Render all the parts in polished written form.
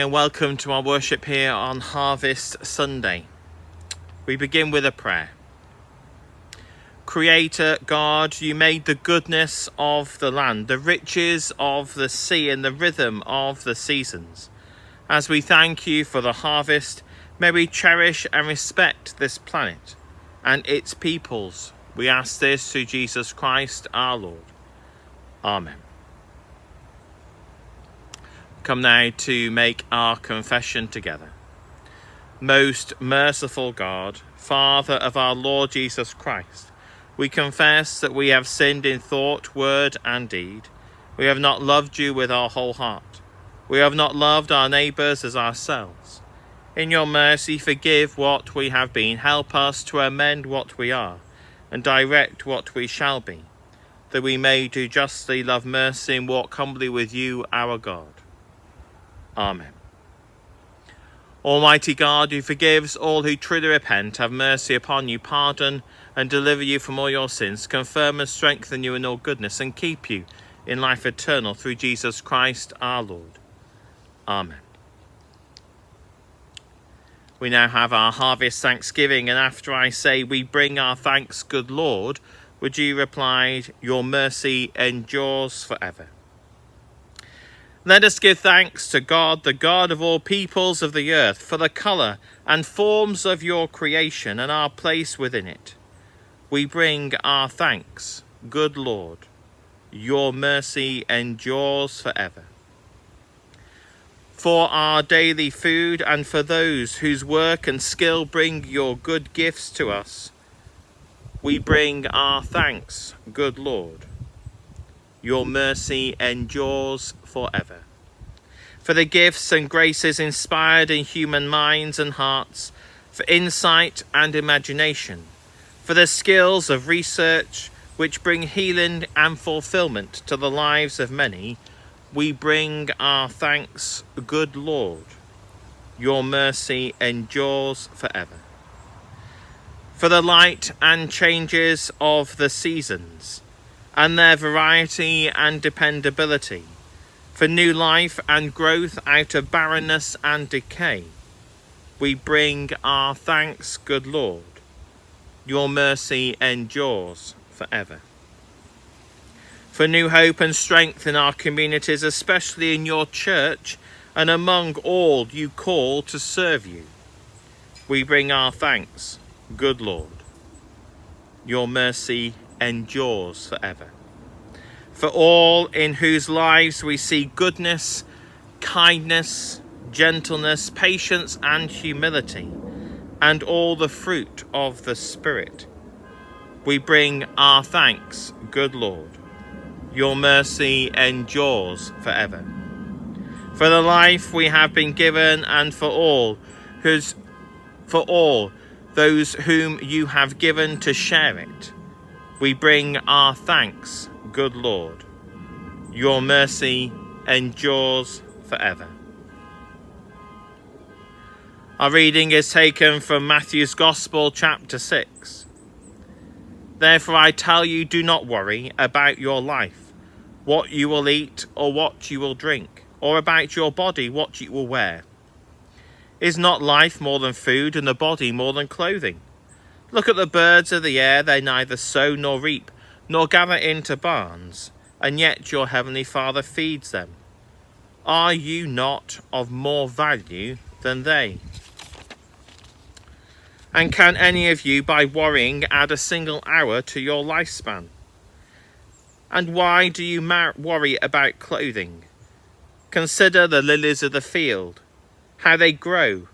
and welcome to our worship here on Harvest Sunday. We begin with a prayer. Creator God, you made the goodness of the land, the riches of the sea and the rhythm of the seasons. As we thank you for the harvest, may we cherish and respect this planet and its peoples. We ask this through Jesus Christ our Lord. Amen. Come now to make our confession together. Most merciful God, Father of our Lord Jesus Christ, we confess that we have sinned in thought, word and deed. We have not loved you with our whole heart. We have not loved our neighbours as ourselves. In your mercy, forgive what we have been. Help us to amend what we are and direct what we shall be, that we may do justly, love mercy and walk humbly with you, our God. Amen. Almighty God, who forgives all who truly repent, have mercy upon you, pardon and deliver you from all your sins, confirm and strengthen you in all goodness, and keep you in life eternal through Jesus Christ our Lord. Amen. We now have our harvest thanksgiving, and after I say, we bring our thanks, good Lord, would you reply, your mercy endures forever. Let us give thanks to God, the God of all peoples of the earth, for the colour and forms of your creation and our place within it. We bring our thanks, good Lord. Your mercy endures forever. For our daily food and for those whose work and skill bring your good gifts to us, we bring our thanks, good Lord. Your mercy endures forever. For the gifts and graces inspired in human minds and hearts, for insight and imagination, for the skills of research which bring healing and fulfillment to the lives of many, we bring our thanks, good Lord. Your mercy endures forever. For the light and changes of the seasons, and their variety and dependability, for new life and growth out of barrenness and decay, we bring our thanks, good Lord. Your mercy endures forever. For new hope and strength in our communities, especially in your church and among all you call to serve you, we bring our thanks, good Lord. Your mercy endures forever. For all in whose lives we see goodness, kindness, gentleness, patience and humility, and all the fruit of the Spirit, we bring our thanks, good Lord. Your mercy endures forever. For the life we have been given, and for all those whom you have given to share it, we bring our thanks, good Lord. Your mercy endures forever. Our reading is taken from Matthew's Gospel, chapter 6. Therefore I tell you, do not worry about your life, what you will eat or what you will drink, or about your body, what you will wear. Is not life more than food, and the body more than clothing? Look at the birds of the air, they neither sow nor reap, nor gather into barns, and yet your heavenly Father feeds them. Are you not of more value than they? And can any of you, by worrying, add a single hour to your lifespan? And why do you worry about clothing? Consider the lilies of the field, how they grow.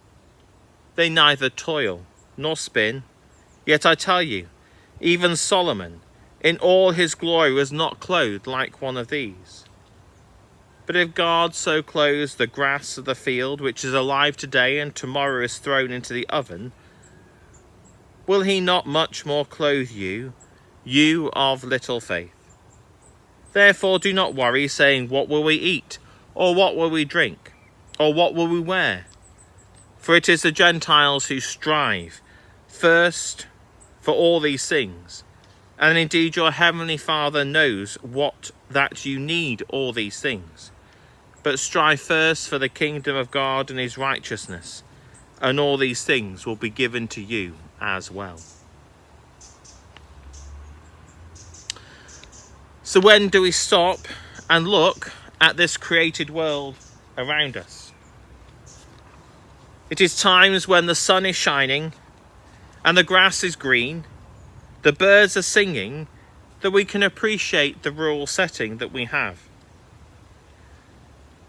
They neither toil nor spin. Yet I tell you, even Solomon, in all his glory, was not clothed like one of these. But if God so clothes the grass of the field, which is alive today and tomorrow is thrown into the oven, will he not much more clothe you, you of little faith? Therefore do not worry, saying, what will we eat? Or what will we drink? Or what will we wear? For it is the Gentiles who strive first for all these things. And indeed your heavenly Father knows that you need all these things. but strive first for the kingdom of God and his righteousness, and all these things will be given to you as well. So when do we stop and look at this created world around us? It is times when the sun is shining and the grass is green, the birds are singing, that we can appreciate the rural setting that we have.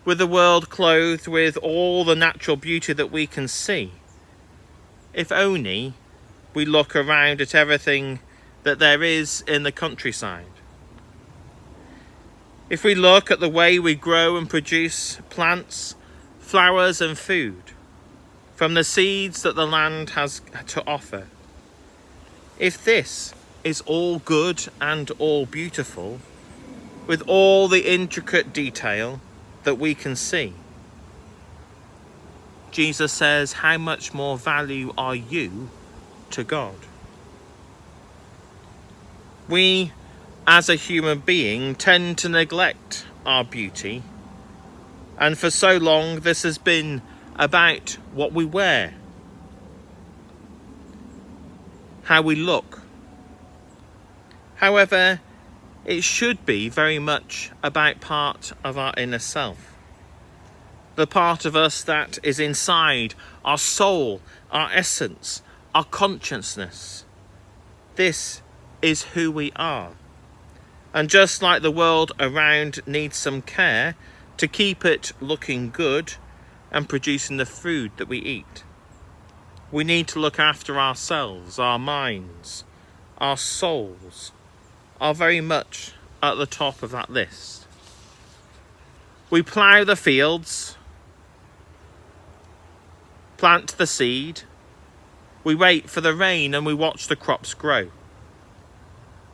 With the world clothed with all the natural beauty that we can see, if only we look around at everything that there is in the countryside. If we look at the way we grow and produce plants, flowers and food from the seeds that the land has to offer, if this is all good and all beautiful, with all the intricate detail that we can see, Jesus says, how much more value are you to God? We, as a human being, tend to neglect our beauty, and for so long this has been about what we wear, how we look. However, it should be very much about part of our inner self. The part of us that is inside, our soul, our essence, our consciousness. This is who we are. And just like the world around needs some care to keep it looking good and producing the food that we eat, we need to look after ourselves, our minds, our souls are very much at the top of that list. We plough the fields, plant the seed, we wait for the rain and we watch the crops grow.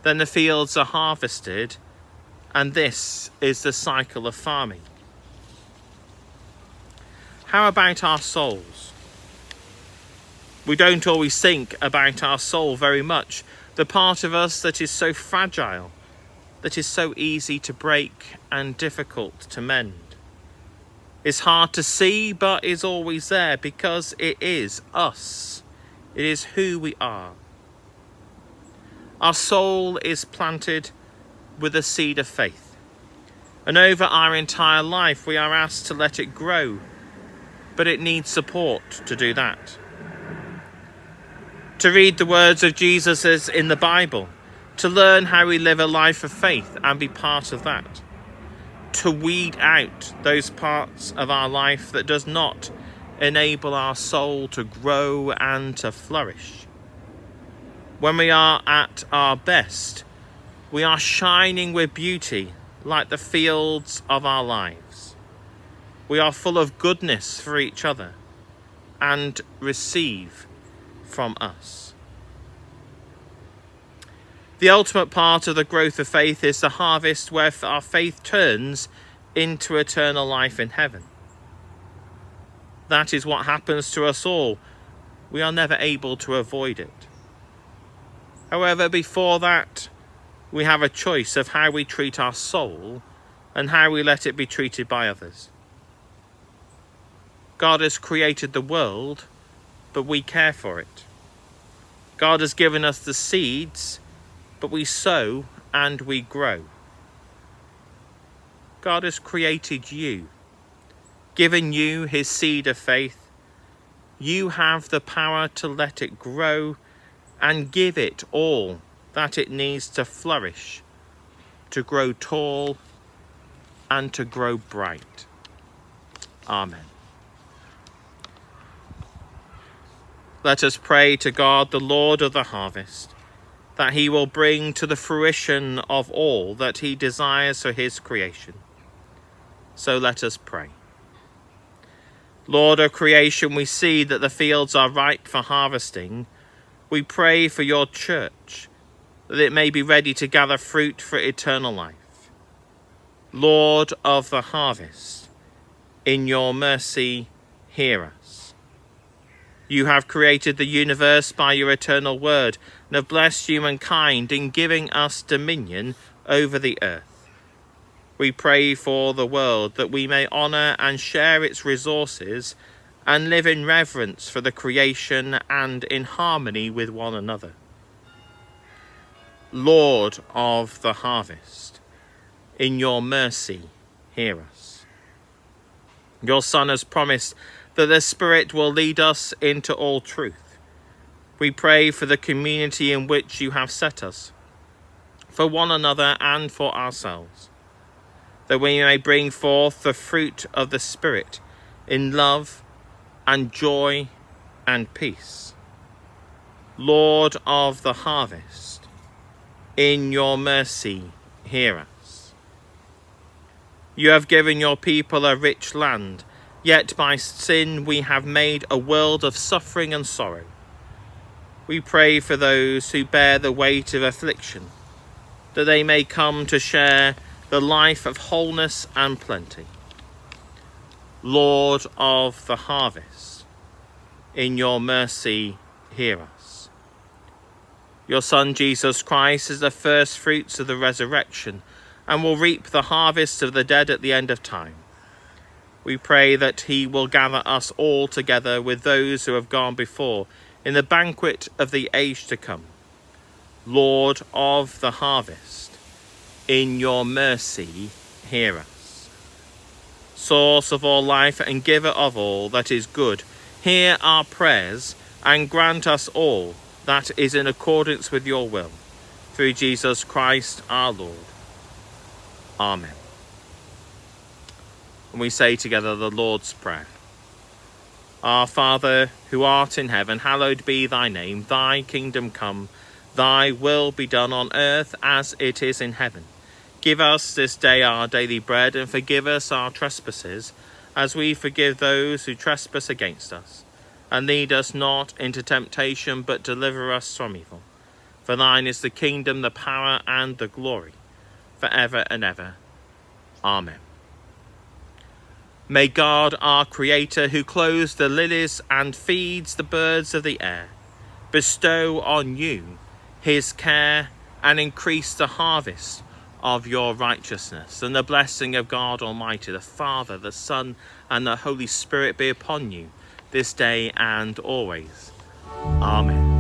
Then the fields are harvested, and this is the cycle of farming. How about our souls? We don't always think about our soul very much, the part of us that is so fragile, that is so easy to break and difficult to mend. It's hard to see, but is always there because it is us. It is who we are. Our soul is planted with a seed of faith, and over our entire life we are asked to let it grow, but it needs support to do that. To read the words of Jesus as in the Bible, to learn how we live a life of faith and be part of that. To weed out those parts of our life that does not enable our soul to grow and to flourish. When we are at our best, we are shining with beauty like the fields of our lives. We are full of goodness for each other and receive from us. The ultimate part of the growth of faith is the harvest where our faith turns into eternal life in heaven. That is what happens to us all. We are never able to avoid it. However, before that, we have a choice of how we treat our soul and how we let it be treated by others. God has created the world, but we care for it. God has given us the seeds, but we sow and we grow. God has created you, given you his seed of faith. You have the power to let it grow and give it all that it needs to flourish, to grow tall and to grow bright. Amen. Let us pray to God, the Lord of the harvest, that he will bring to the fruition of all that he desires for his creation. So let us pray. Lord of creation, we see that the fields are ripe for harvesting. We pray for your church, that it may be ready to gather fruit for eternal life. Lord of the harvest, in your mercy, hear us. You have created the universe by your eternal word and have blessed humankind in giving us dominion over the earth. We pray for the world, that we may honour and share its resources and live in reverence for the creation and in harmony with one another. Lord of the harvest, in your mercy, hear us. Your Son has promised that the Spirit will lead us into all truth. We pray for the community in which you have set us, for one another and for ourselves, that we may bring forth the fruit of the Spirit in love and joy and peace. Lord of the harvest, in your mercy, hear us. You have given your people a rich land, yet by sin we have made a world of suffering and sorrow. We pray for those who bear the weight of affliction, that they may come to share the life of wholeness and plenty. Lord of the harvest, in your mercy, hear us. Your Son Jesus Christ is the first fruits of the resurrection and will reap the harvest of the dead at the end of time. We pray that he will gather us all together with those who have gone before in the banquet of the age to come. Lord of the harvest, in your mercy, hear us. Source of all life and giver of all that is good, hear our prayers and grant us all that is in accordance with your will. Through Jesus Christ our Lord. Amen. And we say together the Lord's Prayer. Our Father, who art in heaven, hallowed be thy name. Thy kingdom come, thy will be done on earth as it is in heaven. Give us this day our daily bread, and forgive us our trespasses, as we forgive those who trespass against us. And lead us not into temptation, but deliver us from evil. For thine is the kingdom, the power, and the glory, for ever and ever. Amen. May God, our Creator, who clothes the lilies and feeds the birds of the air, bestow on you his care and increase the harvest of your righteousness. And the blessing of God Almighty, the Father, the Son, and the Holy Spirit be upon you this day and always. Amen.